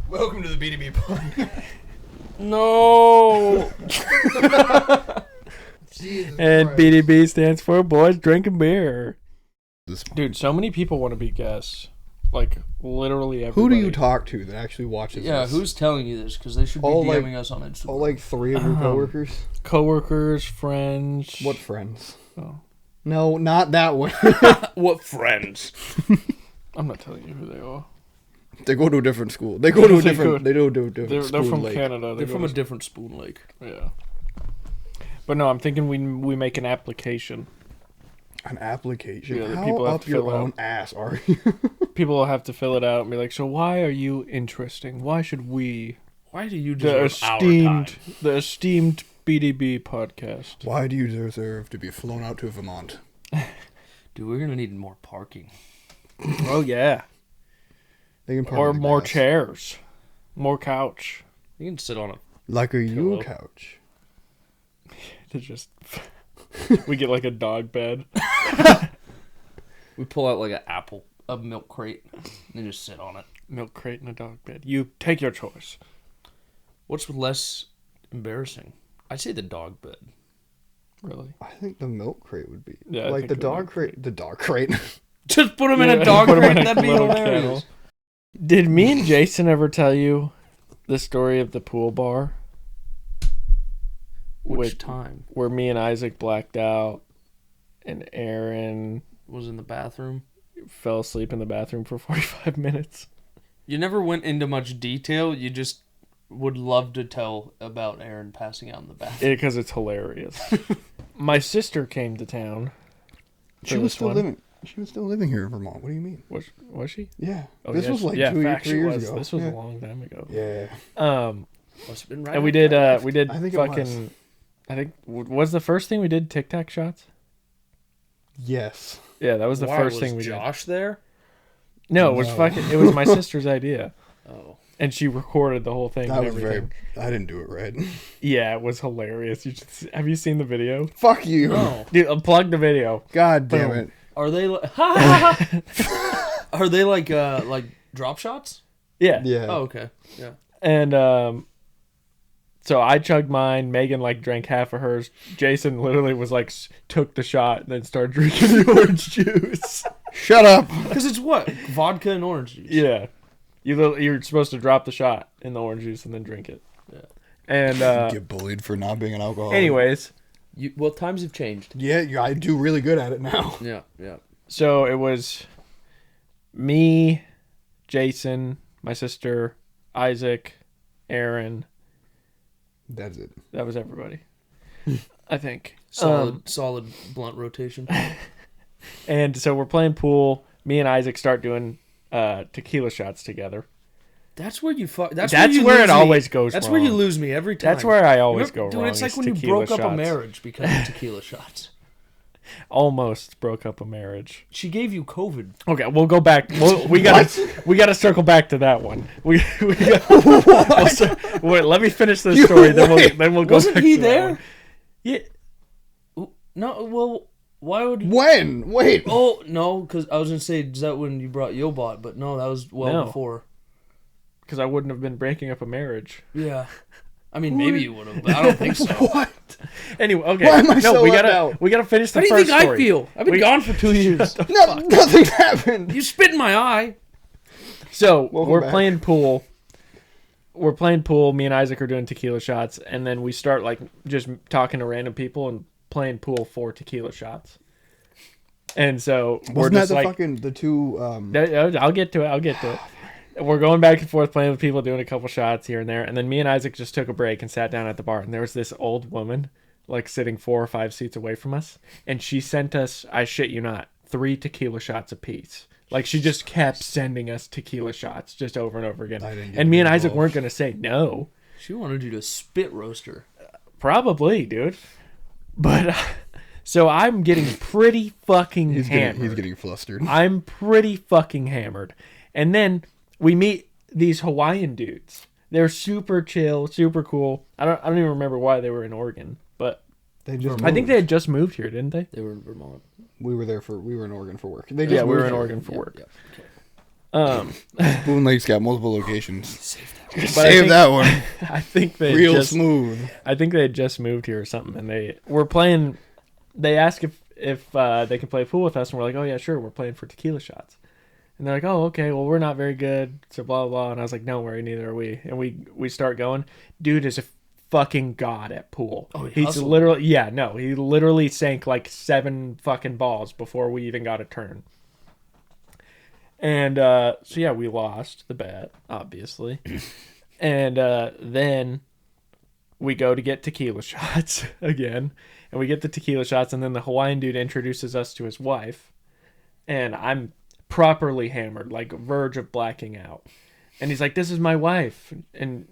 Welcome to the BDB Podcast. No. And Christ. BDB stands for Boys Drinking Beer. This- Dude, so many people want to be guests. Like, literally everybody. Who do you talk to that actually watches Yeah, this? who's telling you this? Because they should be All, DMing us on Instagram. All like 3 of your coworkers? Coworkers, friends. What friends? Oh. No, not that one. What friends? I'm not telling you who they are. They go to a different school. They go to a different. They go to a different They're school. from Lake. Canada. They're go from a to- different Spoon Lake. Yeah. But no, I'm thinking we make an application. An application. Yeah, that How people have up to your fill out. own ass are you? People will have to fill it out and be like, so why are you interesting? Why should we, Why do you the deserve our time? esteemed BDB podcast? Why do you deserve to be flown out to Vermont? Dude, we're gonna need more parking. Oh, yeah. They can park Or in the more grass. chairs. More couch. You can sit on it. Like a Pillow. U couch. To just... we get like a dog bed. We pull out like a milk crate, and just sit on it. Milk crate and a dog bed. You take your choice. What's less embarrassing? I'd say the dog bed. Really? I think the milk crate would be. Yeah, I like think the the dog milk crate. The dog crate. Just put them in Yeah, a dog put 'em crate. in a That'd be little hilarious. kennel. Did me and Jason ever tell you the story of the pool bar? Which With- time Where me and Isaac blacked out and Aaron was in the bathroom? fell asleep in the bathroom for 45 minutes. You never went into much detail. You just would love to tell about Aaron passing out in the bathroom. Because it's hilarious. My sister came to town. She for was this still one. living. She was still living here in Vermont. What do you mean? Was she? Yeah. Oh, this yeah, was like yeah, 2 fact, 3 she years was. ago. This was yeah. a long time ago. Yeah. Must have been right. And we after did I think it fucking, I think, was the first thing we did Tic Tac shots? Yes. Yeah, that was the Why, first was thing we did. Josh there? No, it was No. it was my sister's idea. Oh, And she recorded the whole thing That and was everything. I didn't do it right. Yeah, it was hilarious. Have you seen the video? Fuck you. no. Dude, unplug the video. God damn Boom. it. Are they like? Are they like drop shots? Yeah. Yeah. Oh, okay. Yeah. And so I chugged mine. Megan like drank half of hers. Jason literally was like took the shot and then started drinking the orange juice. Shut up. Because it's what? Vodka and orange juice. Yeah, you're supposed to drop the shot in the orange juice and then drink it. Yeah. And Get bullied for not being an alcoholic. anyways, Well, times have changed. Yeah, I do really good at it now. Yeah. Yeah. so it was me, Jason, my sister, Isaac, Aaron. That's it. That was everybody. I think. Solid blunt rotation. And so we're playing pool. Me and Isaac start doing tequila shots together. That's where you fuck. That's That's you where lose it me. always goes That's wrong. where you lose me every time. That's where I always go Dude, wrong. it's like is when you tequila broke up a shots. marriage because of tequila shots. Almost broke up a marriage. She gave you COVID. Okay, we'll go back. We gotta circle back to that one. We got, wait, let me finish this story. Then we'll go. Wasn't back he to that there? one. Yeah. No. Well, why would? When? Wait. Oh no, because I was gonna say is that when you brought Yobot, but no, that was No. before. Because I wouldn't have been breaking up a marriage. Yeah. I mean, maybe you would have, but I don't think so. What? Anyway, okay. Why am I so we left gotta out? we gotta finish the How do you first think story. I feel? I've been gone for 2 years. No, nothing happened. You spit in my eye. So Welcome we're back. playing pool. We're playing pool. Me and Isaac are doing tequila shots, and then we start like just talking to random people and playing pool for tequila shots. And so we're Wasn't that just the like, fucking the two? I'll get to it. We're going back and forth playing with people, doing a couple shots here and there, and then me and Isaac just took a break and sat down at the bar, and there was this old woman like sitting 4 or 5 seats away from us, and she sent us, I shit you not, 3 tequila shots apiece. Like she just kept sending us tequila shots just over and over again. I didn't get And me and Isaac involved. weren't gonna say no. She wanted you to spit roast her. Probably, dude. But so I'm getting pretty fucking He's hammered. getting flustered. I'm pretty fucking hammered. And then we meet these Hawaiian dudes. They're super chill, super cool. I don't even remember why they were in Oregon, but They just. I think they had just moved here, didn't they? They were in Vermont. We were in Oregon for work. They just Yeah, we were moved in here. Oregon for work. Yeah. Okay. Spoon Lake's got multiple locations. Save that Save that one. I think they Real smooth. I think they had just moved here or something, and they were playing. They asked if they can play pool with us, and we're like, oh yeah, sure, we're playing for tequila shots. And they're like, oh, okay, well, we're not very good, so blah, blah, blah. And I was like, don't worry, neither are we. And we start going. Dude is a fucking god at pool. Oh, he's hustled. literally, he literally sank like 7 fucking balls before we even got a turn. And so, yeah, we lost the bet, obviously. And then we go to get tequila shots again. And we get the tequila shots, and then the Hawaiian dude introduces us to his wife. And I'm properly hammered, like verge of blacking out. And he's like, this is my wife. And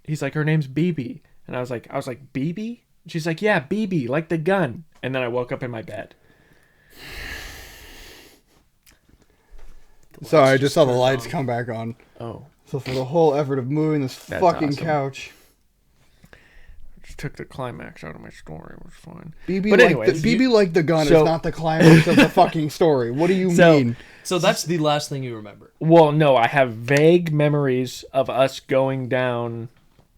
he's like, her name's BB. And I was like, BB? She's like, yeah, BB, like the gun. And then I woke up in my bed. Sorry, I just saw the lights come back on. Oh. So for the whole effort of moving this That's fucking awesome. couch. Just took the climax out of my story. It was fine. BB But like anyways, BB like the gun so- is not the climax of the fucking story. What do you mean? So that's the last thing you remember. Well, no, I have vague memories of us going down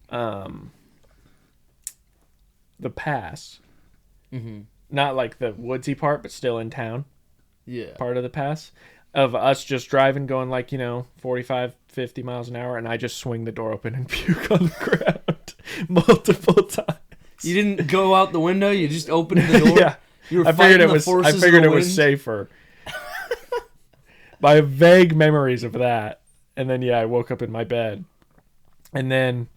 the pass. Mm-hmm. Not like the woodsy part, but still in town Yeah. part of the pass. Of us just driving, going like, 45, 50 miles an hour, and I just swing the door open and puke on the ground multiple times. You didn't go out the window. You just opened the door. Yeah. You were I figured fighting it the was. forces I of figured the it was wind. safer. By vague memories of that, and then I woke up in my bed, and then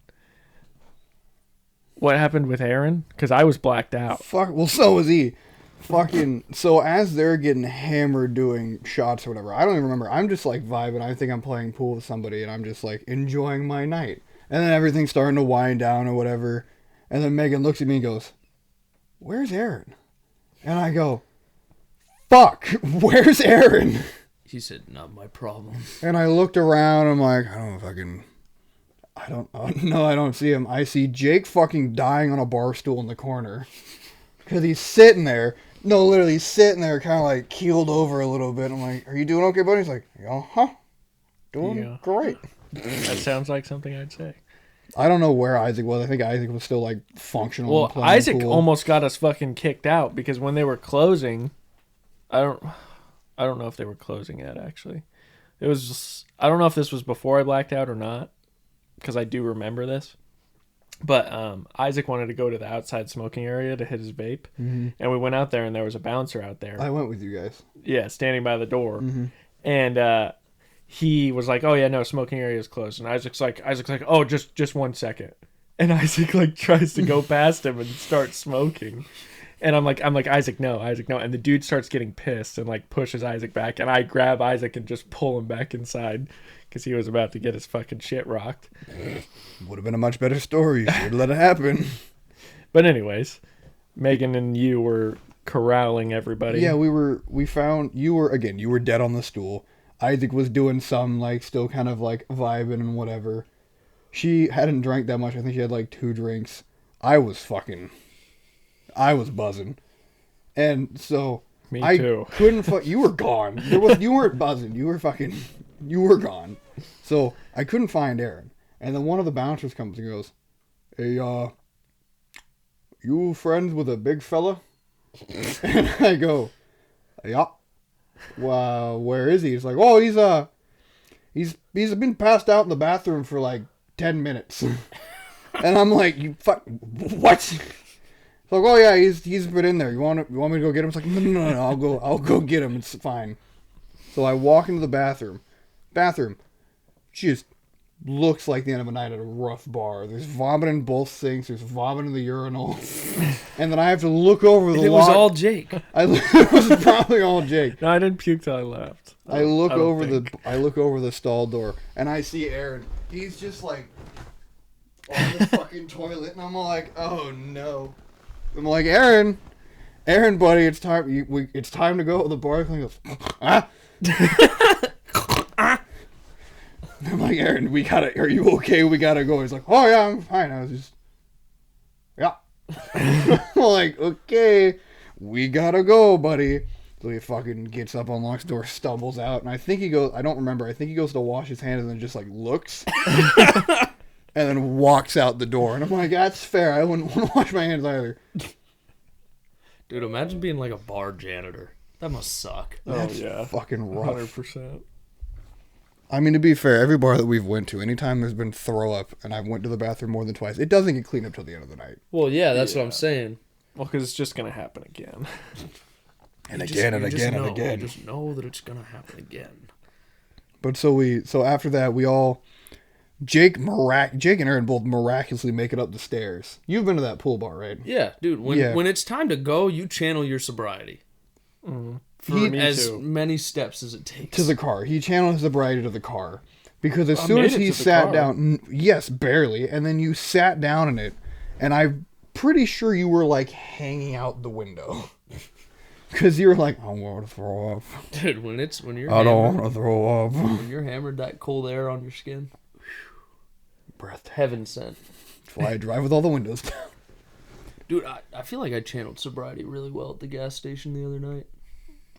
what happened with Aaron? Because I was blacked out. Fuck. Well, so was he. Fucking. So as they're getting hammered doing shots or whatever, I don't even remember. I'm just like vibing. I think I'm playing pool with somebody, and I'm just like enjoying my night. And then everything's starting to wind down or whatever. And then Megan looks at me and goes, "Where's Aaron?" And I go, "Fuck, where's Aaron?" He said, "Not my problem." And I looked around. I'm like, I don't see him. I see Jake fucking dying on a bar stool in the corner. Because he's sitting there. No, literally sitting there kind of like keeled over a little bit. I'm like, are you doing okay, buddy? He's like, yeah, doing great. That sounds like something I'd say. I don't know where Isaac was. I think Isaac was still like functional. Well, and playing Isaac pool. almost got us fucking kicked out because when they were closing, I don't know if they were closing yet. Actually, it was. Just, I don't know if this was before I blacked out or not, because I do remember this. But Isaac wanted to go to the outside smoking area to hit his vape, and we went out there, and there was a bouncer out there. I went with you guys. Yeah, standing by the door, and he was like, "Oh yeah, no, smoking area is closed." And Isaac's like, "Oh, just 1 second." And Isaac like tries to go past him and start smoking, and I'm like, Isaac, no. And the dude starts getting pissed and like pushes Isaac back, and I grab Isaac and just pull him back inside because he was about to get his fucking shit rocked. Would have been a much better story. You should let it happen. But anyways, Megan and you were corralling everybody. Yeah, we found you were dead on the stool. Isaac was doing some like still kind of like vibing and whatever. She hadn't drank that much. I think she had like 2 drinks. I was buzzing. And so Me I too. couldn't you were gone. You weren't buzzing. You were gone. So I couldn't find Aaron. And then one of the bouncers comes and goes, "Hey, you friends with a big fella?" And I go, "Yeah." "Well, where is he?" He's like, "Oh, he's been passed out in the bathroom for like 10 minutes." And I'm like, "You fuck, what?" It's like, "Oh yeah, he's been in there. You want me to go get him?" It's like, no, I'll go get him. It's fine." So I walk into the bathroom. Just looks like the end of a night at a rough bar. There's vomit in both sinks. There's vomit in the urinal. And then I have to look over the It was all Jake. it was probably all Jake. No, I didn't puke till I left. I look don't over think. I look over the stall door and I see Aaron. He's just like on the fucking toilet, and I'm like, oh no. I'm like, Aaron, buddy, it's time. It's time to go to the bar. And he goes, ah. I'm like, Aaron, are you okay? We gotta go. He's like, oh yeah, I'm fine. I was just, yeah. I'm like, okay, we gotta go, buddy. So he fucking gets up, unlocks the door, stumbles out, and I think he goes, I don't remember, I think he goes to wash his hands and then just like looks. and then walks out the door. And I'm like, that's fair. I wouldn't want to wash my hands either. Dude, imagine being like a bar janitor. That must suck. That's fucking rough. 100%. I mean, to be fair, every bar that we've went to, anytime there's been throw up and I went to the bathroom more than twice, it doesn't get cleaned up till the end of the night. Well, yeah, that's what I'm saying. Well, because it's just going to happen again. And again and again and again. You just know that it's going to happen again. But so after that, we all... Jake and Aaron both miraculously make it up the stairs. You've been to that pool bar, right? Yeah, dude. When it's time to go, you channel your sobriety. Mm-hmm. As many steps as it takes. To the car. He channeled his sobriety to the car. Because as soon as he sat down... Yes, barely. And then you sat down in it. And I'm pretty sure you were, like, hanging out the window. Because you were like, I want to throw up. Dude, when you're I don't want to throw up. When you're hammered, that cold air on your skin... Breath. Heaven sent. That's why I drive with all the windows down. Dude, I feel like I channeled sobriety really well at the gas station the other night.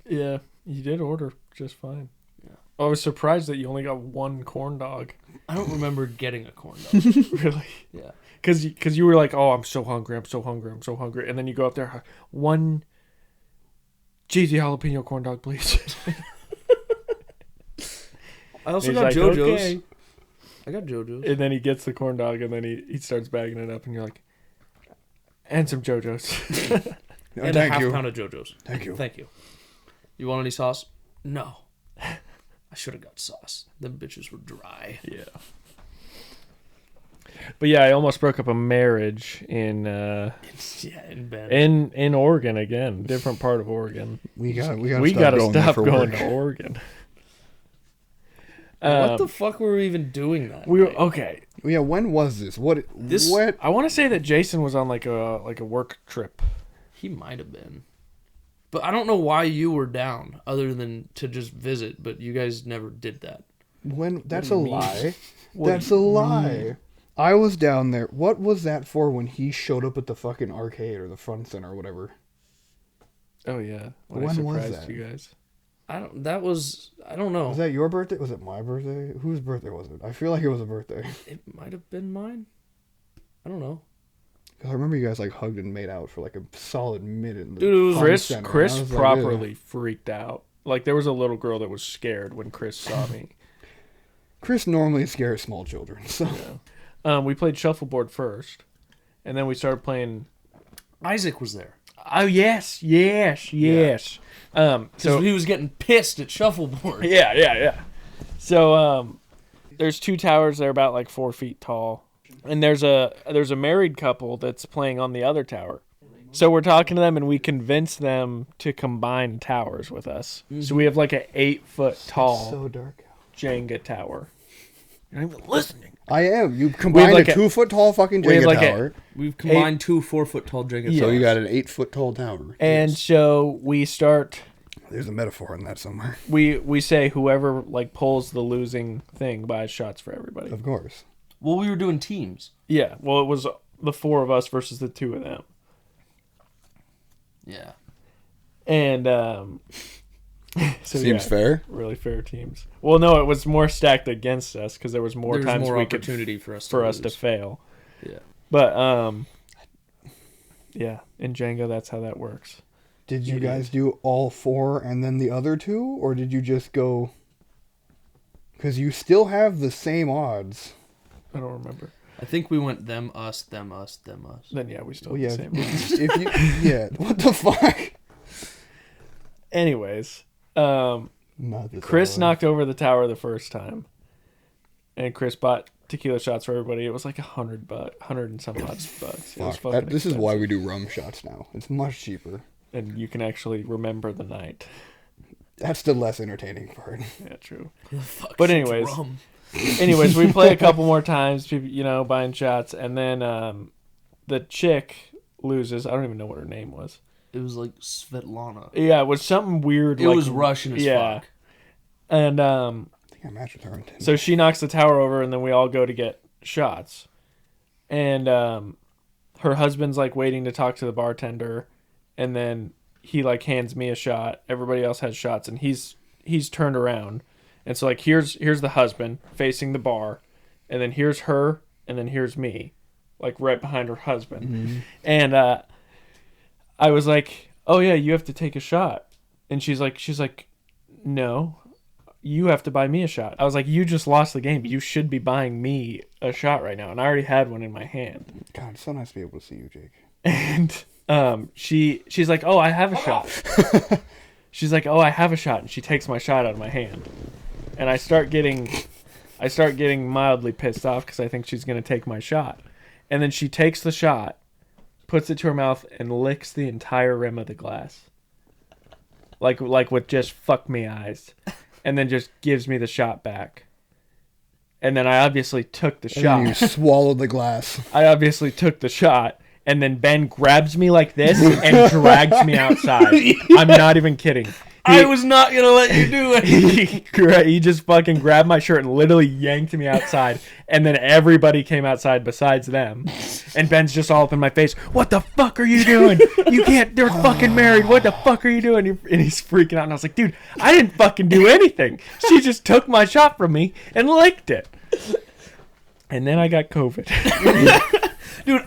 Yeah, you did order just fine. Yeah. I was surprised that you only got one corn dog. I don't remember getting a corn dog. Really? Yeah. Because you were like, oh, I'm so hungry. And then you go up there, one cheesy jalapeno corn dog, please. I also got JoJo's. Okay. I got JoJo's. And then he gets the corn dog, and then he starts bagging it up, and you're like, and some JoJo's. And a half pound of JoJo's. Thank you. Thank you. You want any sauce? No. I should have got sauce. Them bitches were dry. Yeah. But yeah, I almost broke up a marriage in in Bend. in Oregon again, different part of Oregon. We gotta stop going to Oregon. What the fuck were we even doing that? We were okay. Yeah, when was this? What? I want to say that Jason was on like a work trip. He might have been, but I don't know why you were down, other than to just visit. But you guys never did that. When? That's a lie. That's a lie. I was down there. What was that for? When he showed up at the fucking arcade or the fun center or whatever. Oh yeah. When was that? You guys. I don't know. Was that your birthday? Was it my birthday? Whose birthday was it? I feel like it was a birthday. It might have been mine. I don't know. Because I remember you guys like hugged and made out for like a solid minute. In the Dude, it was center, Chris properly freaked out. Like there was a little girl that was scared when Chris saw me. Chris normally scares small children, so. Yeah. We played shuffleboard first, and then we started playing. Isaac was there. Oh yes. So he was getting pissed at shuffleboard. Yeah. So there's two towers. They're about like 4 feet tall, and there's a married couple that's playing on the other tower. So we're talking to them, and we convince them to combine towers with us. Mm-hmm. So we have like an 8 foot tall so dark Jenga tower. You're not even listening. I am. You combined like a 2 foot tall fucking Jenga tower. We've combined 2 4 foot tall Jenga towers. So you got an 8 foot tall tower. And so we start. There's a metaphor in that somewhere. We say whoever like pulls the losing thing buys shots for everybody. Of course. Well, we were doing teams. Yeah. Well, it was the 4 of us versus the 2 of them. Yeah. And so seems fair. Really fair teams. Well, no, it was more stacked against us because there was more times more we opportunity for us to fail. Yeah. But yeah, in Jenga that's how that works. Did you guys do all 4 and then the other 2, or did you just go? Because you still have the same odds. I don't remember. I think we went them, us, them, us, them, us. Then yeah, we still have the same odds. If you, yeah. What the fuck? Anyways. Chris knocked over the tower the first time, and Chris bought tequila shots for everybody. It was like $100, 100 and some odd bucks. It was fucking this is expensive. why we do rum shots now. It's much cheaper, and you can actually remember the night. That's the less entertaining part. Yeah, true. But anyways, we play a couple more times. People, buying shots, and then the chick loses. I don't even know what her name was. It was like Svetlana. Yeah, it was something weird. It was Russian as fuck. And I think I matched with her. So she knocks the tower over, and then we all go to get shots. And her husband's like waiting to talk to the bartender, and then he like hands me a shot. Everybody else has shots, and he's turned around. And so like here's the husband facing the bar, and then here's her and then here's me, like right behind her husband. Mm-hmm. And I was like, oh yeah, you have to take a shot. And she's like, no, you have to buy me a shot. I was like, you just lost the game. You should be buying me a shot right now. And I already had one in my hand. God, it's so nice to be able to see you, Jake. And she's like, oh, I have a shot. She's like, oh, I have a shot. And she takes my shot out of my hand. And I start getting mildly pissed off because I think she's going to take my shot. And then she takes the shot, puts it to her mouth, and licks the entire rim of the glass. Like with just fuck me eyes. And then just gives me the shot back. And then I obviously took the shot. And you swallowed the glass. I obviously took the shot. And then Ben grabs me like this and drags me outside. I'm not even kidding. I was not going to let you do it. He just fucking grabbed my shirt and literally yanked me outside. And then everybody came outside besides them. And Ben's just all up in my face. What the fuck are you doing? You can't, they're fucking married. What the fuck are you doing? And he's freaking out. And I was like, dude, I didn't fucking do anything. She just took my shot from me and licked it. And then I got COVID. Dude,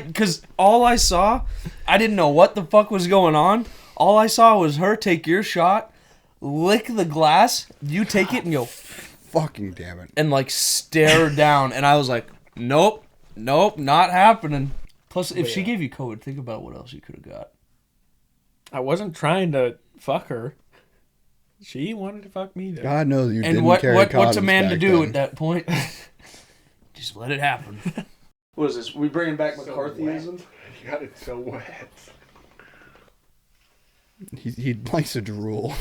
because all I saw, I didn't know what the fuck was going on. All I saw was her take your shot, lick the glass, you take it and go, Fucking damn it. and like stare down. And I was like, nope, not happening. Plus, if she gave you COVID, think about what else you could have got. I wasn't trying to fuck her. She wanted to fuck me, though. God knows you And didn't what's carry a condoms man to back do then. at that point? Just let it happen. What is this? We bringing back McCarthyism? You got it so wet. He likes to drool.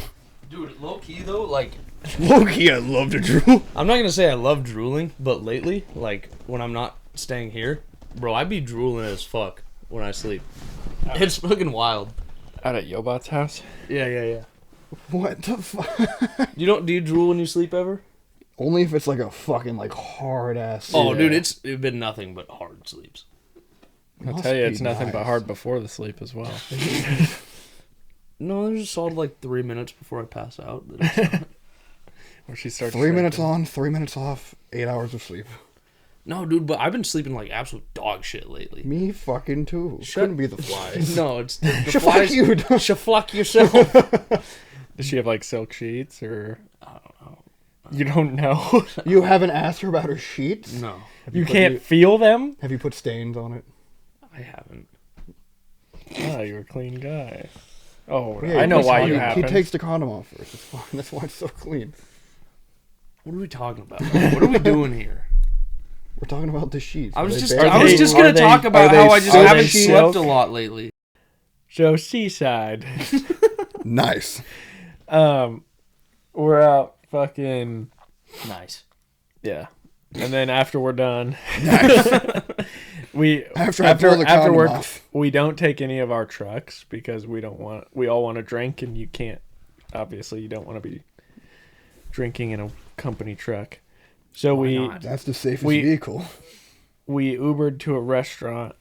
Dude, low key though, like, Loki, I love to drool. I'm not gonna say I love drooling, but lately, like, when I'm not staying here, bro, I be drooling as fuck when I sleep. It's fucking wild. Out at Yobot's house? Yeah. What the fuck? Do you drool when you sleep ever? Only if it's like a fucking like hard ass. Oh, dude, it's been nothing but hard sleeps. I'll Must tell you, be it's nothing but nice. hard before the sleep as well. No, there's just solid like 3 minutes before I pass out. Where she starts 3 minutes shaking. on, 3 minutes off, 8 hours of sleep. No, dude, but I've been sleeping like absolute dog shit lately. Me fucking too. Shut- Couldn't be the flies. No, it's the Fuck flies. you. don't- Fuck yourself. Does she have like silk sheets or I don't know. you don't know? You haven't asked her about her sheets? No, Have You put can't any- feel them? Have you put stains on it? I haven't. Oh, you're a clean guy. Oh, Yeah, I know he why takes- you he, haven't. He takes the condom off first. It's fine. That's why it's so clean. What are we talking about? What are we doing here? We're talking about the sheets. I was Are they just bare? Are they- gonna are they- talk about are how they- I just are haven't they slept silk? a lot lately. So Seaside. Nice. We're out fucking Nice. yeah. And then after we're done, After I pull the condom work, off. we don't take any of our trucks because we all want to drink, and you can't, obviously you don't want to be drinking in a company truck. So Why we not? That's the safest We- vehicle. we Ubered to a restaurant,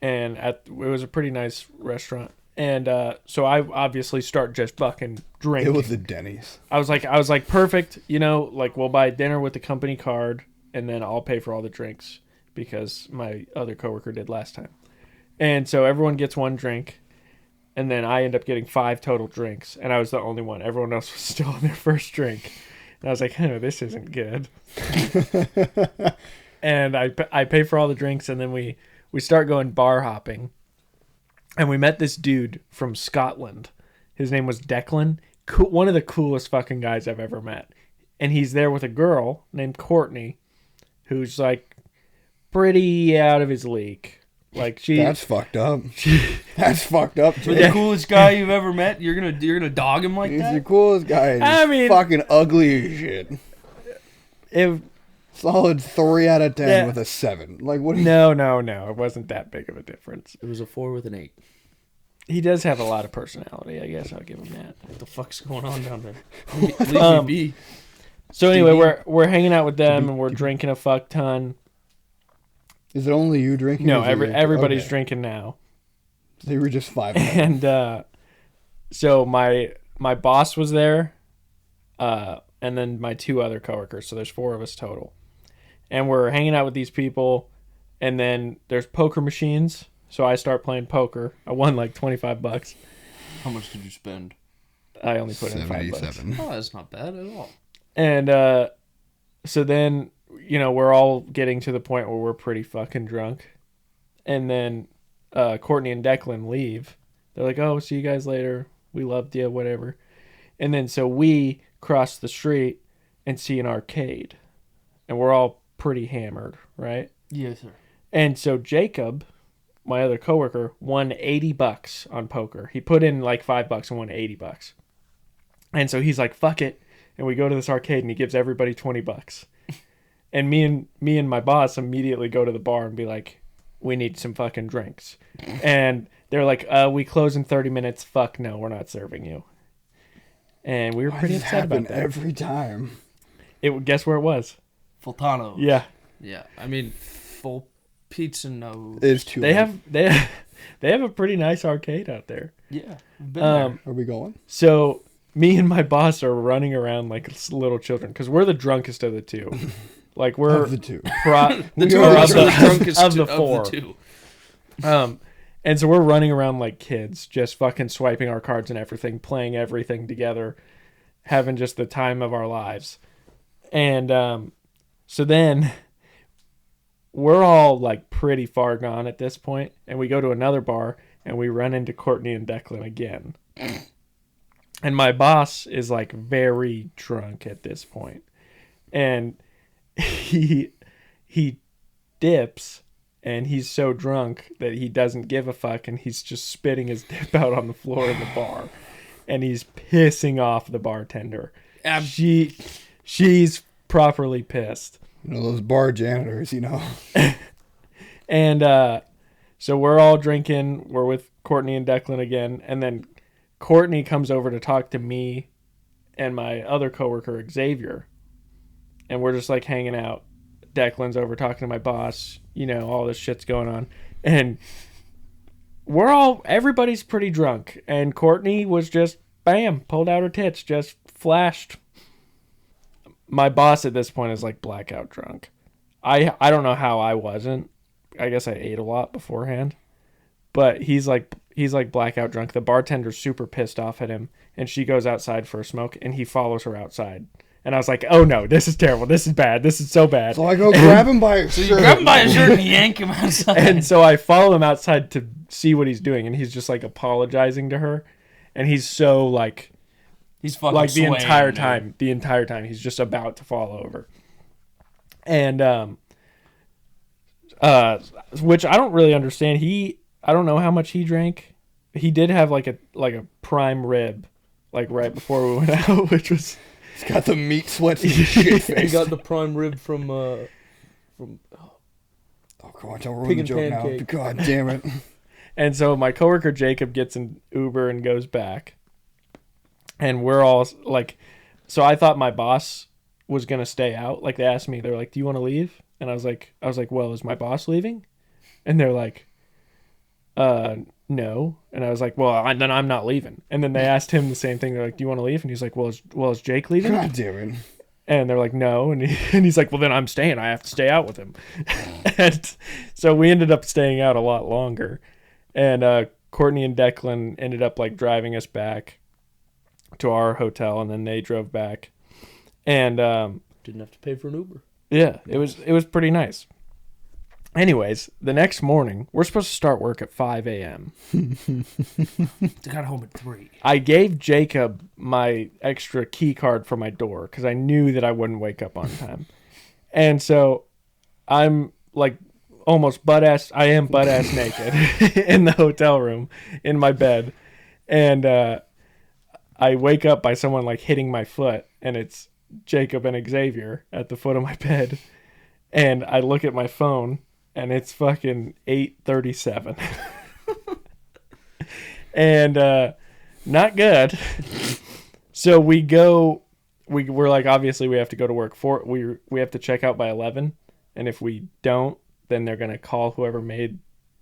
and it was a pretty nice restaurant. And so I obviously start just fucking drinking. It was the Denny's. I was like, perfect. You know, like we'll buy dinner with the company card, and then I'll pay for all the drinks because my other coworker did last time. And so everyone gets one drink, and then I end up getting 5 total drinks, and I was the only one. Everyone else was still on their first drink, and I was like, oh, this isn't good. And I pay for all the drinks, and then we start going bar hopping. And we met this dude from Scotland. His name was Declan. One of the coolest fucking guys I've ever met. And he's there with a girl named Courtney, who's like pretty out of his league. Like That's fucked up. That's fucked up. For Jake. the coolest guy you've ever met, you're gonna dog him like He's the that? coolest guy. And I he's mean- fucking ugly as shit. if Solid 3 out of 10 Yeah. with a 7. Like what? no, it wasn't that big of a difference. It was a 4 with an 8. He does have a lot of personality. I guess I'll give him that. What the fuck's going on down there? Leave Um, me be. So anyway, DB. we're hanging out with them and we're drinking a fuck ton. Is it only you drinking? No, or is it- everybody's okay. drinking now. They were just 5. And so my boss was there, and then my 2 other coworkers. So there's 4 of us total. and we're hanging out with these people, and then there's poker machines. So I start playing poker. I won like $25. How much did you spend? I only put in $5. 77. Oh, that's not bad at all. And so then, we're all getting to the point where we're pretty fucking drunk. And then Courtney and Declan leave. They're like, oh, see you guys later. We loved you, whatever. And then so we cross the street and see an arcade. And we're all pretty hammered, right? Yes, sir. And so Jacob, my other coworker, won $80 on poker. He put in like $5 and won $80. And so he's like, fuck it. And we go to this arcade and he gives everybody $20. And me and my boss immediately go to the bar and be like, we need some fucking drinks. And they're like, we close in 30 minutes. Fuck no, we're not serving you. And we were pretty upset about that. Every time. Guess where it was? Fultano. Yeah. Yeah. I mean, full pizza no. It's too They late. have a pretty nice arcade out there. Yeah. I've been there. Are we going? So me and my boss are running around like little children because we're the drunkest of the two. Like we're Of the two. The two or of us of are the- the drunkest of the of the four. two. And so we're running around like kids, just fucking swiping our cards and everything, playing everything together, having just the time of our lives. And so then we're all like pretty far gone at this point, and we go to another bar and we run into Courtney and Declan again. And my boss is like very drunk at this point. And he dips, and he's so drunk that he doesn't give a fuck, and he's just spitting his dip out on the floor in the bar. And he's pissing off the bartender. She's properly pissed. Those bar janitors, And so we're all drinking. We're with Courtney and Declan again. And then Courtney comes over to talk to me and my other coworker, Xavier. And we're just like hanging out. Declan's over talking to my boss. All this shit's going on. And everybody's pretty drunk. And Courtney was just, bam, pulled out her tits, just flashed. My boss at this point is like blackout drunk. I don't know how I wasn't. I guess I ate a lot beforehand. But he's like blackout drunk. The bartender's super pissed off at him, and she goes outside for a smoke, and he follows her outside. And I was like, oh no, this is terrible. This is bad. This is so bad. So I go grab him by his shirt. Grab him by his shirt and yank him outside. And so I follow him outside to see what he's doing, and he's just like apologizing to her. And he's so like, he's fucking like the swaying, entire dude. time he's just about to fall over. And which I don't really understand. I don't know how much he drank. He did have like a prime rib like right before we went out, which was, He's got the meat sweats in his shit He face. got the prime rib from Oh, come on, don't ruin Pig the and joke now. pancake. God damn it. and so my coworker Jacob gets an Uber and goes back. And we're all like, so I thought my boss was going to stay out. Like they asked me, they're like, do you want to leave? And I was like, well, is my boss leaving? And they're like, no. And I was like, well, then I'm not leaving. And then they asked him the same thing. They're like, do you want to leave? And he's like, well, is Jake leaving? God damn it. And they're like, no. And he's like, well, then I'm staying. I have to stay out with him. And so we ended up staying out a lot longer. And Courtney and Declan ended up like driving us back to our hotel, and then they drove back. And didn't have to pay for an Uber. yeah, it was pretty nice. Anyways, the next morning, we're supposed to start work at 5 a.m. They got home at 3. I gave Jacob my extra key card for my door because I knew that I wouldn't wake up on time. And so I'm like almost butt-ass naked in the hotel room in my bed. And I wake up by someone like hitting my foot, and it's Jacob and Xavier at the foot of my bed. And I look at my phone, and it's fucking 8:37. And not good. So we're like, obviously we have to go to work we have to check out by 11, and if we don't, then they're going to call whoever made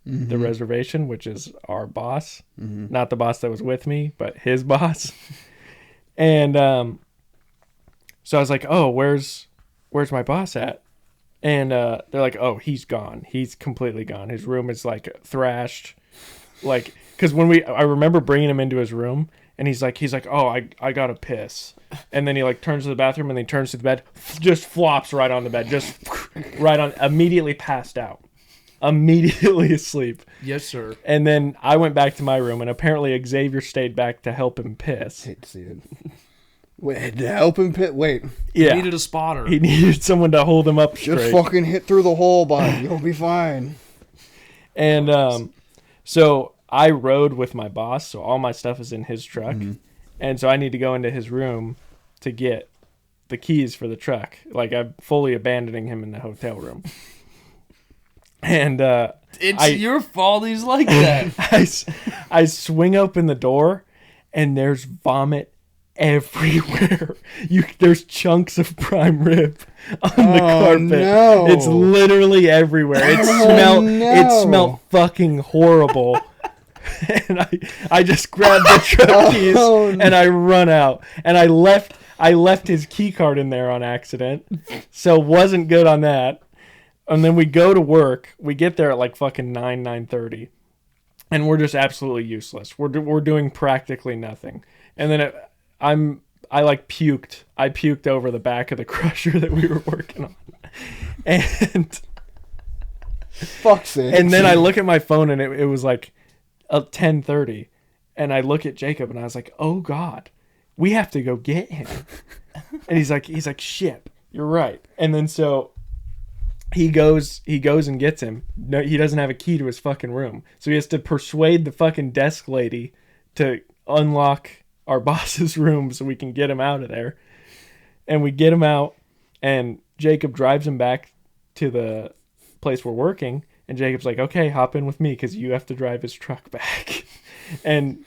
the reservation, which is our boss. Not the boss that was with me, but his boss. And so I was like, oh, where's my boss at? And they're like, oh, he's gone. He's completely gone. His room is like thrashed. Like, because I remember bringing him into his room, and he's like, oh, I gotta piss. And then he like turns to the bathroom, and then he turns to the bed, just flops right on the bed, just right on, immediately passed out. Immediately asleep. Yes, sir. And then I went back to my room, and apparently Xavier stayed back to help him piss. Hate to see it. Wait, to help him pit. Wait, Yeah. He needed a spotter. He needed someone to hold him up straight. just fucking hit through the hole, bud. You'll be fine. And so I rode with my boss, so all my stuff is in his truck. Mm-hmm. And so I need to go into his room to get the keys for the truck. Like, I'm fully abandoning him in the hotel room. And It's your fault he's like that. I swing open the door, and there's vomit everywhere. There's chunks of prime rib on the carpet. No. It's literally everywhere. It smelled fucking horrible. And I just grabbed the truck keys and I run out. And I left his key card in there on accident. So wasn't good on that. And then we go to work. We get there at like fucking 9:30. And we're just absolutely useless. We're doing practically nothing. And then I like puked. I puked over the back of the crusher that we were working on. And Fuck's sake. and then I look at my phone, and it was like 10:30. And I look at Jacob, and I was like, oh God, we have to go get him. And he's like, shit, you're right. And then so he goes and gets him. No, he doesn't have a key to his fucking room. So he has to persuade the fucking desk lady to unlock our boss's room so we can get him out of there. And we get him out, and Jacob drives him back to the place we're working. And Jacob's like, okay, hop in with me because you have to drive his truck back. and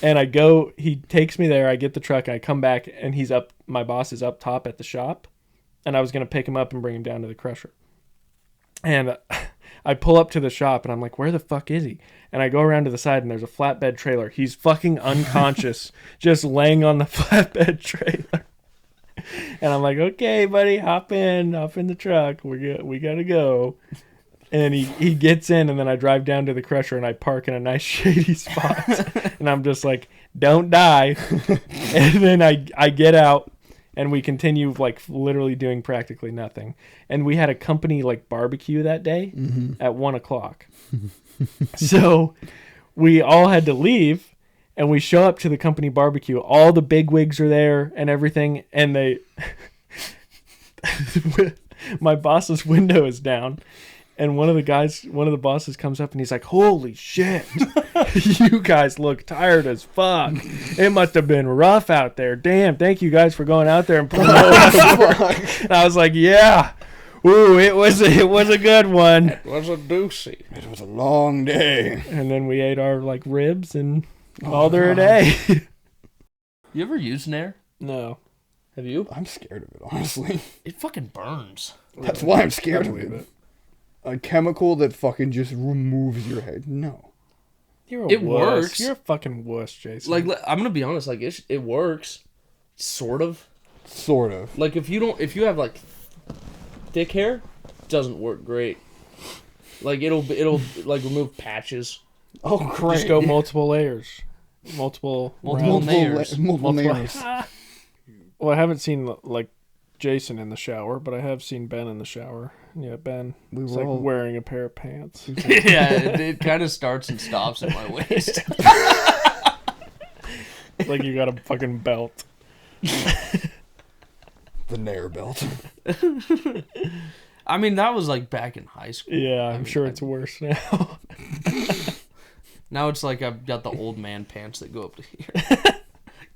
I go, he takes me there. I get the truck, and I come back, and my boss is up top at the shop. And I was going to pick him up and bring him down to the crusher. And I pull up to the shop, and I'm like, where the fuck is he? And I go around to the side, and there's a flatbed trailer. He's fucking unconscious, just laying on the flatbed trailer. And I'm like, okay, buddy, hop in the truck. We got to go. And he gets in, and then I drive down to the crusher, and I park in a nice shady spot. And I'm just like, don't die. And then I get out. And we continue, like, literally doing practically nothing. And we had a company, like, barbecue that day at 1 o'clock. So we all had to leave, and we show up to the company barbecue. All the bigwigs are there and everything. And my boss's window is down. And one of the bosses comes up, and he's like, holy shit, you guys look tired as fuck. It must have been rough out there. Damn, thank you guys for going out there and putting it. And I was like, yeah. Ooh, it was a good one. It was a doozy. It was a long day. And then we ate our, like, ribs and called her a day. You ever used Nair? No. Have you? I'm scared of it, honestly. It fucking burns. That's why I'm scared of it. A chemical that fucking just removes your head. No. You're a It wuss. works. You're a fucking wuss, Jason. Like, I'm gonna be honest. Like, it works, sort of. Sort of. Like, if you have like thick hair, it doesn't work great. Like, it'll like remove patches. Oh, great. just go multiple layers. Multiple layers. Multiple layers. Well, I haven't seen, like, Jason in the shower, but I have seen Ben in the shower. Yeah, Ben. It's like wearing a pair of pants. Yeah, it kind of starts and stops at my waist. Like you got a fucking belt. The Nair belt. I mean, that was like back in high school. Yeah, I'm sure it's worse now. Now it's like I've got the old man pants that go up to here.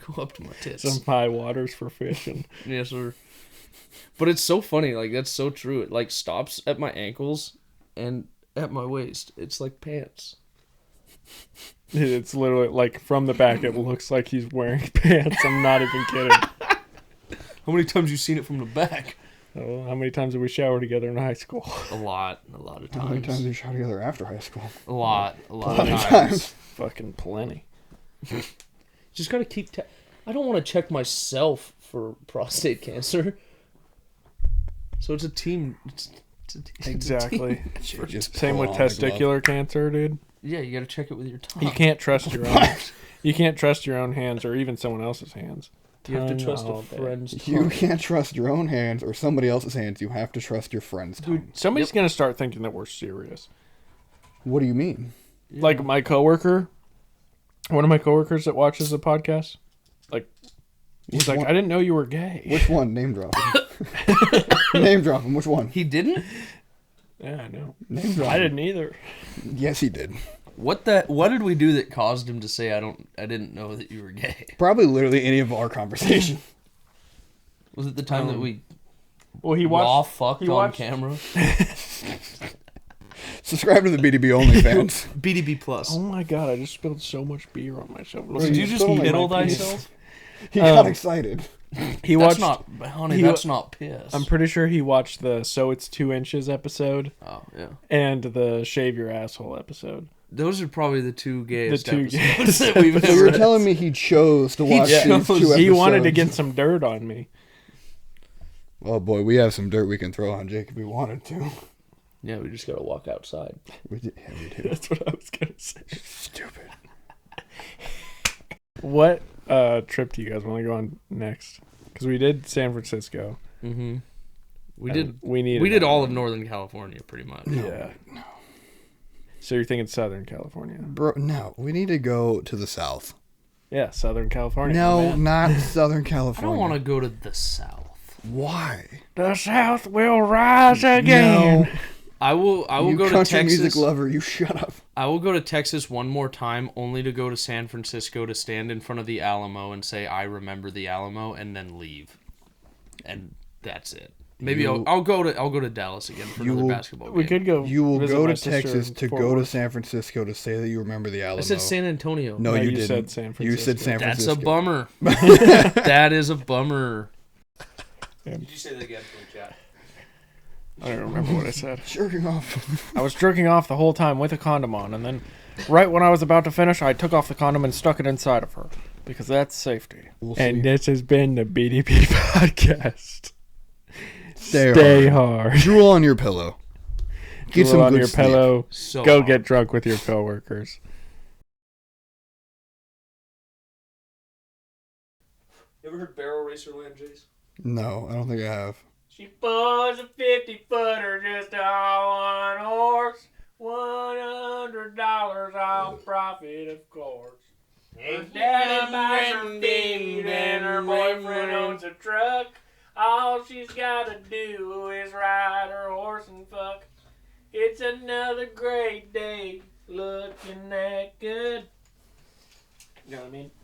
Go up to my tits. Some high waters for fishing. Yes, sir. But it's so funny, like, that's so true. It, like, stops at my ankles and at my waist. It's like pants. It's literally, like, from the back, it looks like he's wearing pants. I'm not even kidding. How many times have you seen it from the back? Oh, how many times did we shower together in high school? A lot of times. How many times did you shower together after high school? A lot of times. Fucking plenty. Just gotta keep... I don't want to check myself for prostate cancer. So it's a team. It's a team. Exactly. Just Same pull with on the glove. testicular cancer, dude. Yeah, you got to check it with your tongue. You can't trust your own. You can't trust your own hands or even someone else's hands. You have to Tongue trust a all day. friend's You tongue. can't trust your own hands or somebody else's hands. You have to trust your friend's tongue. Dude, somebody's gonna start thinking that we're serious. What do you mean? Yeah. Like my coworker, one of my coworkers that watches the podcast, like he's Which like, one? I didn't know you were gay. Which one? Name drop him. Name drop him. Which one? He didn't? Yeah, I know. Name drop I him. didn't either. Yes, he did. What did we do that caused him to say I didn't know that you were gay? Probably literally any of our conversation. Was it the time that we Well, he raw watched. fucked he on watched- camera? Subscribe to the BDB OnlyFans. BDB Plus. Oh my god! I just spilled so much beer on myself. Bro, Did you just stole my middle penis. thyself? He got Um, excited. He That's watched. not, honey. he- That's not piss. I'm pretty sure he watched the "So It's 2 Inches" episode Oh yeah, and the "Shave Your Asshole" episode. those are probably the two gayest two episodes gayest that we've So ever. you're telling me he chose to watch these chose- two he episodes? He wanted to get some dirt on me. Oh boy, we have some dirt we can throw on Jake if we wanted to. Yeah, we just gotta walk outside. We do. That's what I was gonna say. Stupid. What trip do you guys want to go on next? Because we did San Francisco. Mm-hmm. We and did. We needed We did all of another Northern California, pretty much. one. Yeah. So you're thinking Southern California? Bro, no, we need to go to the south. Yeah, Southern California. No, man. not Southern I California. don't want to go to the South. Why? The South will rise again. No. I will You go to country Texas. music lover, you shut up. I will go to Texas one more time, only to go to San Francisco to stand in front of the Alamo and say I remember the Alamo, and then leave. And that's it. Maybe You- I'll go to Dallas again for You another will- basketball game. We could go. You will visit go my to sister Texas in to Fort go to Worth. San Francisco to say that you remember the Alamo. I said San Antonio. No, No, you you didn't. said San You said Francisco. San That's Francisco. a bummer. That is a bummer. Did you say that again from chat? I don't remember what I said. Jerking off. I was jerking off the whole time with a condom on, and then right when I was about to finish, I took off the condom and stuck it inside of her because that's safety. We'll And see. this has been the BDB Podcast. Stay hard. Drool on your pillow. Get Drool some on good your sleep. pillow. So Go hard. get drunk with your coworkers. You ever heard Barrel Racer Land, Jace? No, I don't think I have. She pulls a 50-footer just on one horse. $100 off profit, of course. Her daddy buys her feed and her boyfriend owns a truck. All she's gotta do is ride her horse and fuck. It's another great day, looking that good. You know what I mean?